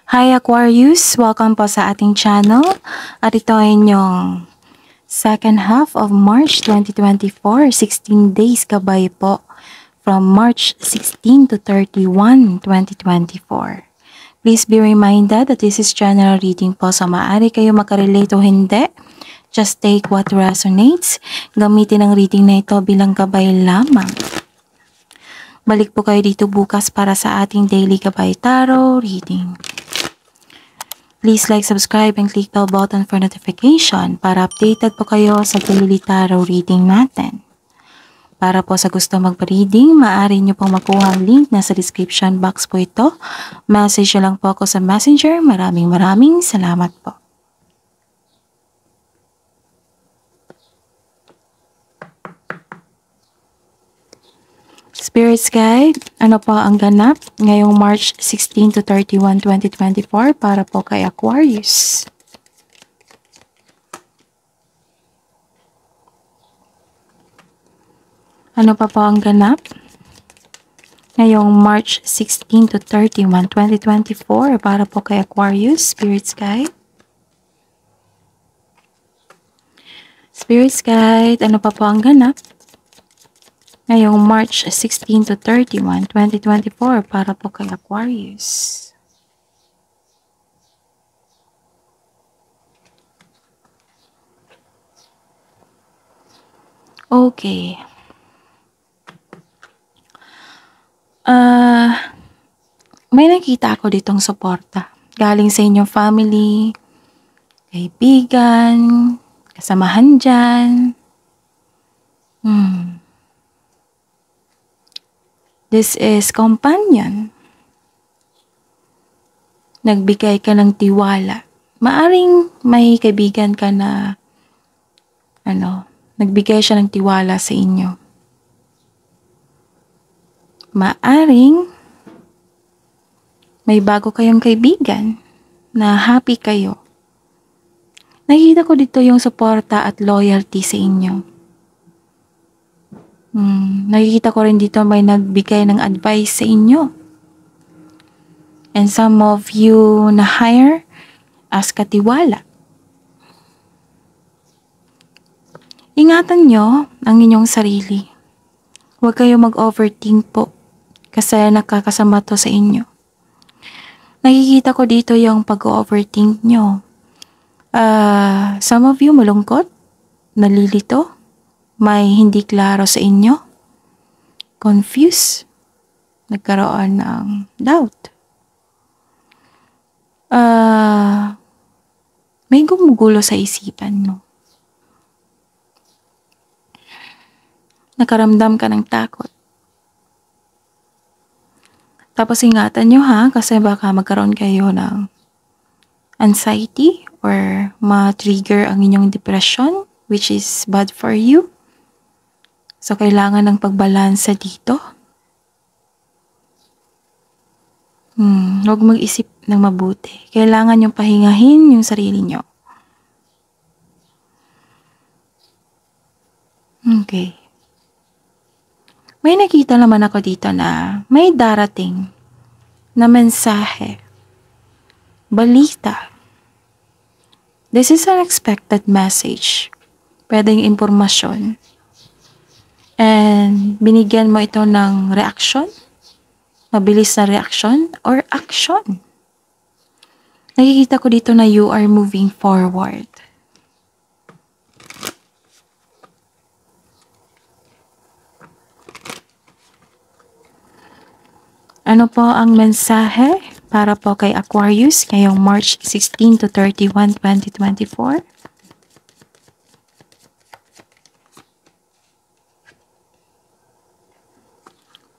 Hi Aquarius! Welcome po sa ating channel at ito ay inyong second half of March 2024, 16 days gabay po from March 16 to 31, 2024. Please be reminded that this is general reading po, so maaari kayo makarelate o hindi. Just take what resonates. Gamitin ang reading na ito bilang gabay lamang. Balik po kayo dito bukas para sa ating daily gabay tarot reading. Please like, subscribe, and click bell button for notification para updated po kayo sa daily tarot reading natin. Para po sa gusto magpa-reading, maaari nyo pong makuha ang link na sa description box po ito. Message nyo lang po ako sa messenger. Maraming salamat po. Spirits Guide, ano po ang ganap ngayong March 16 to 31, 2024 para po kay Aquarius? Ano pa po ang ganap ngayong March 16 to 31, 2024 para po kay Aquarius, Spirits Guide? Spirits Guide, ano pa po ang ganap ngayong March 16 to 31, 2024 para po kay Aquarius? Okay. May nakita ako ditong suporta. Galing sa inyong family, kaibigan, kasamahan dyan. This is companion. Nagbigay ka ng tiwala. Maaring may kaibigan ka na, nagbigay siya ng tiwala sa inyo. Maaring may bago kayong kaibigan na happy kayo. Nakikita ko dito yung suporta at loyalty sa inyo. Nakikita ko rin dito may nagbigay ng advice sa inyo. And some of you na hire as katiwala. Ingatan nyo ang inyong sarili. Huwag kayo mag-overthink po kasi nakakasama to sa inyo. Nakikita ko dito yung pag-overthink nyo. Some of you malungkot, nalilito, may hindi klaro sa inyo, confused, nagkaroon ng doubt. May gumugulo sa isipan mo. Nakaramdam ka ng takot. Tapos ingatan nyo ha, kasi baka magkaroon kayo ng anxiety or ma-trigger ang inyong depression, which is bad for you. So, kailangan ng pagbalansa dito. Huwag mag-isip ng mabuti. Kailangan yung pahingahin yung sarili nyo. Okay. May nakita naman ako dito na may darating na mensahe. Balita. This is an expected message. Pwedeng impormasyon. And binigyan mo ito ng reaction. Mabilis na reaction or action. Nakikita ko dito na you are moving forward. Ano po ang mensahe para po kay Aquarius ngayong March 16 to 31, 2024?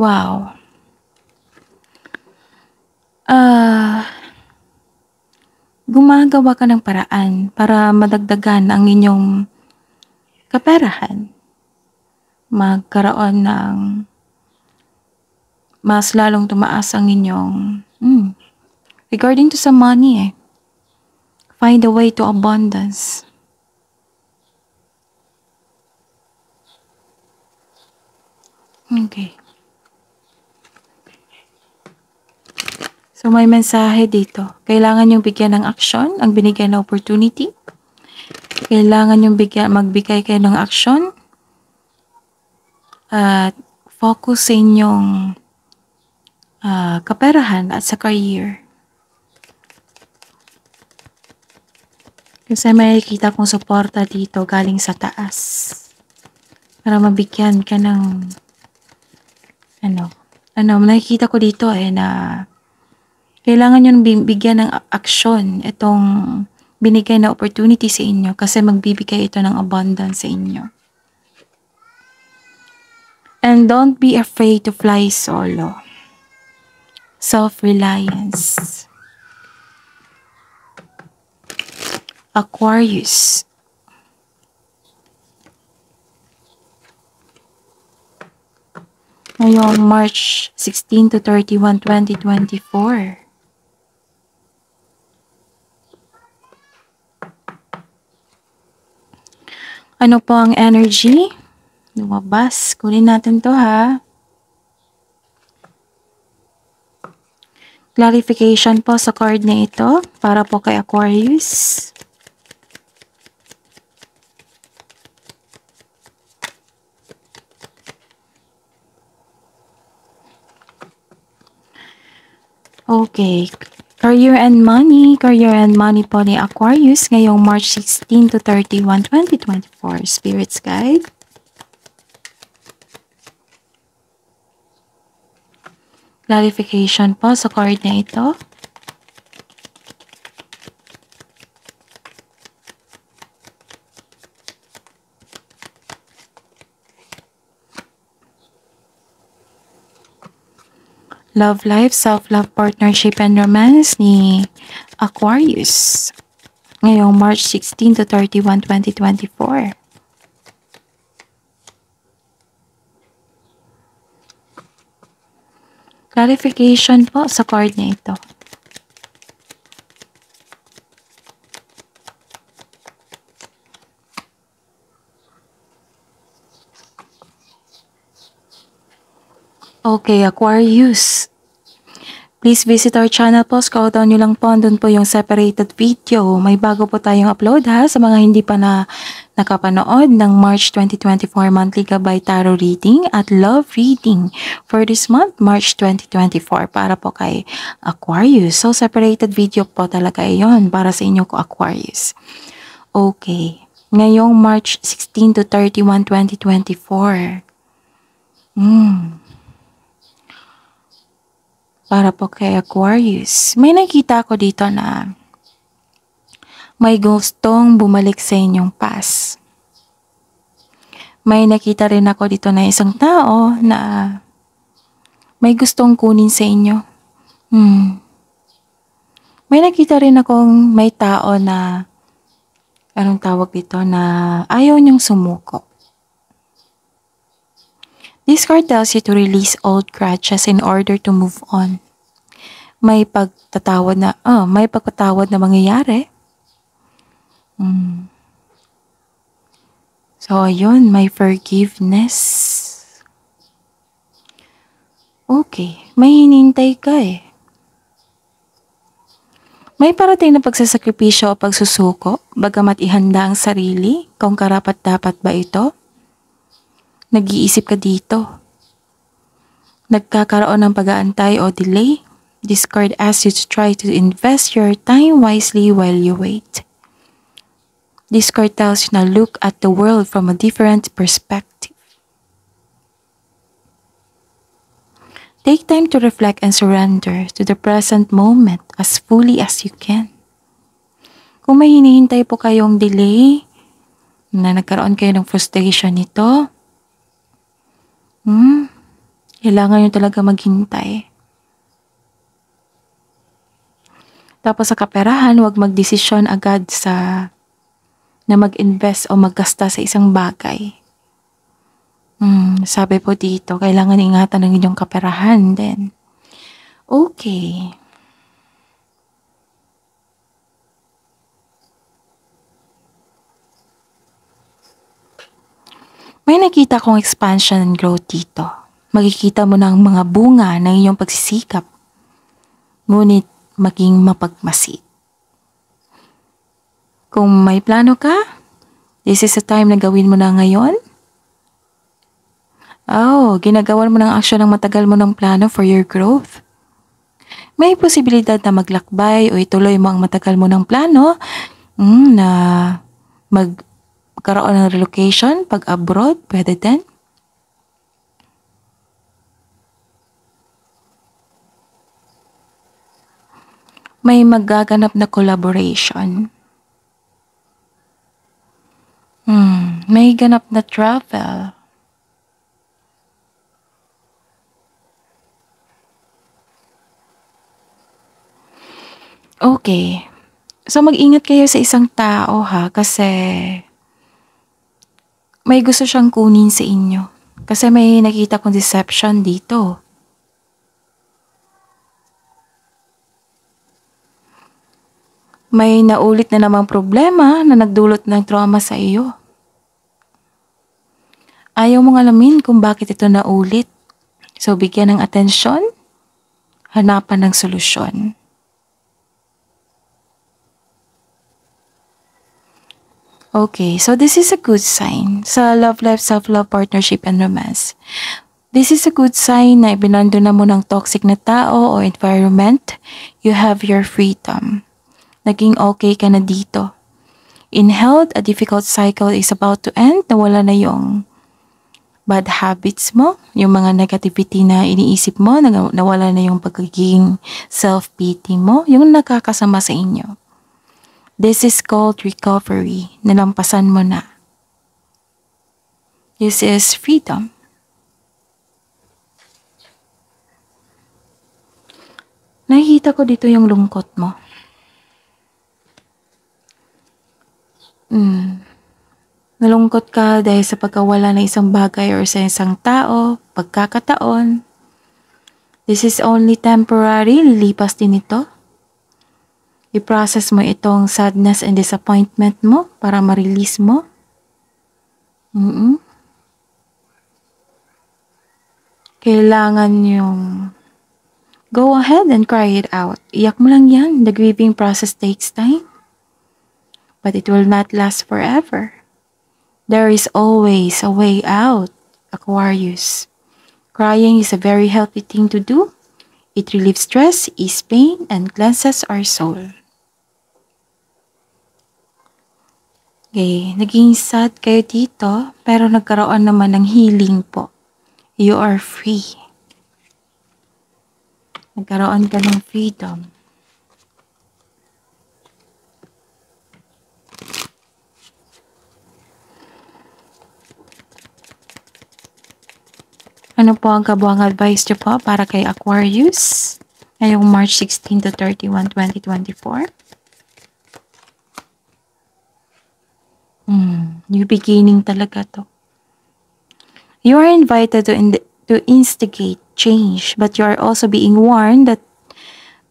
Wow. Gumagawa ka ng paraan para madagdagan ang inyong kaperahan. Magkaroon ng mas lalong tumaas ang inyong regarding to sa money find a way to abundance. Okay. So may mensahe dito. Kailangan yung bigyan ng aksyon, ang binigay na opportunity. Kailangan yung magbigay kayo ng aksyon. At focus sa inyong kaperahan at sa career. Kasi may nakikita kong suporta dito galing sa taas. Para mabigyan ka ng nakikita ko dito na kailangan nyo bigyan ng aksyon itong binigay na opportunity sa inyo kasi magbibigay ito ng abundance sa inyo. And don't be afraid to fly solo. Self-reliance. Aquarius. Ngayong March 16 to 31, 2024. Ano po ang energy? Lumabas. Kunin natin to ha. Clarification po sa card na ito para po kay Aquarius. Okay. Career and money. Career and money po ni Aquarius ngayong March 16 to 31, 2024. Spirits guide. Clarification po sa card na ito. Love life, self-love, partnership, and romance ni Aquarius ngayong March 16 to 31, 2024. Clarification po sa card na ito. Okay, Aquarius. Please visit our channel po. Scroll down nyo lang po. Andun po yung separated video. May bago po tayong upload ha. Sa mga hindi pa nakapanood ng March 2024 monthly gabay tarot reading at love reading for this month, March 2024. Para po kay Aquarius. So, separated video po talaga yon para sa inyo ko Aquarius. Okay. Ngayong March 16 to 31, 2024. Para po kay Aquarius. May nakita ko dito na may gustong bumalik sa inyong past. May nakita rin ako dito na isang tao na may gustong kunin sa inyo. May nakita rin akong may tao na anong tawag dito na ayaw niyang sumuko. This card tells you to release old grudges in order to move on. May pagpatawad na mangyayari. So, ayun, may forgiveness. Okay, may hinintay ka eh. May parating na pagsasakripisyo o pagsusuko, bagamat ihanda ang sarili, kung karapat-dapat ba ito? Nag-iisip ka dito. Nagkakaroon ng pag-aantay o delay. This card asks you to try to invest your time wisely while you wait. This card tells you na look at the world from a different perspective. Take time to reflect and surrender to the present moment as fully as you can. Kung may hinihintay po kayong delay, na nagkaroon kayo ng frustration nito, kailangan nyo talaga maghintay. Tapos sa kaperahan, huwag magdesisyon agad na mag-invest o maggasta sa isang bagay. Sabi po dito, kailangan ingatan ng inyong kaperahan din. Okay. May nakita kong expansion and growth dito. Makikita mo ng mga bunga ng iyong pagsisikap. ngunit maging mapagmasid. Kung may plano ka, this is the time na gawin mo na ngayon. Ginagawan mo ng aksyon ng matagal mo ng plano for your growth. May posibilidad na maglakbay o ituloy mo ang matagal mo ng plano na magkaroon ng relocation pag abroad, pwede din. May magaganap na collaboration. May ganap na travel. Okay. So mag-ingat kayo sa isang tao kasi may gusto siyang kunin sa inyo. Kasi may nakita kong deception dito. May naulit na namang problema na nagdulot ng trauma sa iyo. Ayaw mong alamin kung bakit ito naulit. So bigyan ng atensyon, hanapan ng solusyon. Okay, so this is a good sign sa love life, self-love, partnership, and romance. This is a good sign na ibinando na mo ng toxic na tao o environment. You have your freedom. Naging okay ka na dito. In health, a difficult cycle is about to end. Nawala na yung bad habits mo, yung mga negativity na iniisip mo, nawala na yung pagiging self-pity mo, yung nakakasama sa inyo. This is called recovery. Nalampasan mo na. This is freedom. Nakikita ko dito yung lungkot mo. Nalungkot ka dahil sa pagkawala ng isang bagay or sa isang tao, pagkakataon. This is only temporary, lilipas din ito. I-process mo itong sadness and disappointment mo para ma-release mo. Kailangan yung go ahead and cry it out. Iyak mo lang yan. The grieving process takes time. But it will not last forever. There is always a way out, Aquarius. Crying is a very healthy thing to do. It relieves stress, eases pain, and cleanses our soul. Okay, naging sad kayo dito, pero nagkaroon naman ng healing po. You are free. Nagkaroon ka ng freedom. Ano po ang kabuang advice niyo po para kay Aquarius ngayong March 16 to 31, 2024? New beginning talaga to. You are invited to instigate change, but you are also being warned that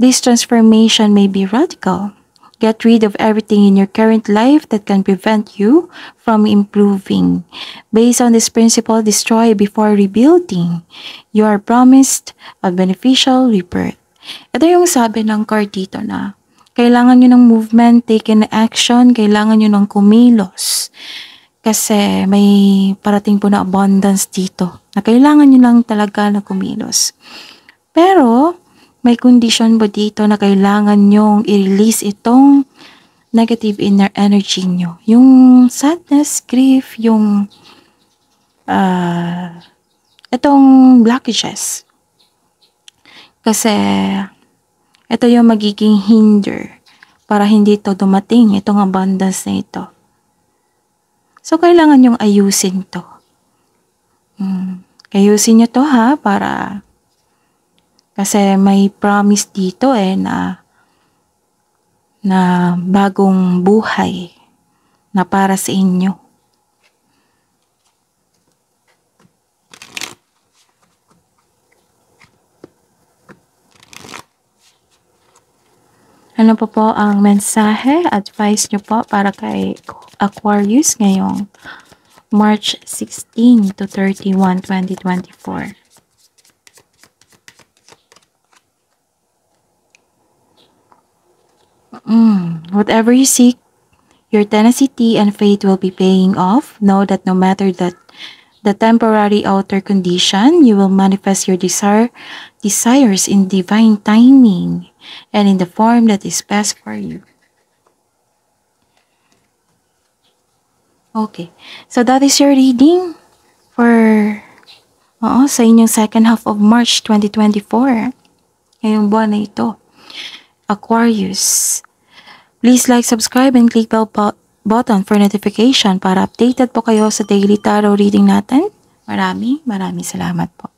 this transformation may be radical. Get rid of everything in your current life that can prevent you from improving. Based on this principle, destroy before rebuilding. You are promised a beneficial rebirth. Ito yung sabi ng card dito na kailangan nyo ng movement, take an action, kailangan nyo ng kumilos. Kasi may parating po na abundance dito na kailangan nyo lang talaga na kumilos. Pero may condition po dito na kailangan nyong i-release itong negative inner energy nyo. Yung sadness, grief, yung itong blockages. Kasi ito yung magiging hinder para hindi ito dumating, itong abundance na ito. So, kailangan yung ayusin to. Ayusin nyo to para kasi may promise dito na bagong buhay na para sa inyo. Ano po ang mensahe, advice nyo po para kay Aquarius ngayong March 16 to 31, 2024? Whatever you seek, your tenacity and faith will be paying off. Know that no matter the temporary outer condition, you will manifest your desires in divine timing and in the form that is best for you. Okay, so that is your reading for sa inyong second half of March 2024. Ngayong buwan na ito. Aquarius. Please like, subscribe, and click bell button for notification para updated po kayo sa daily tarot reading natin. Maraming salamat po.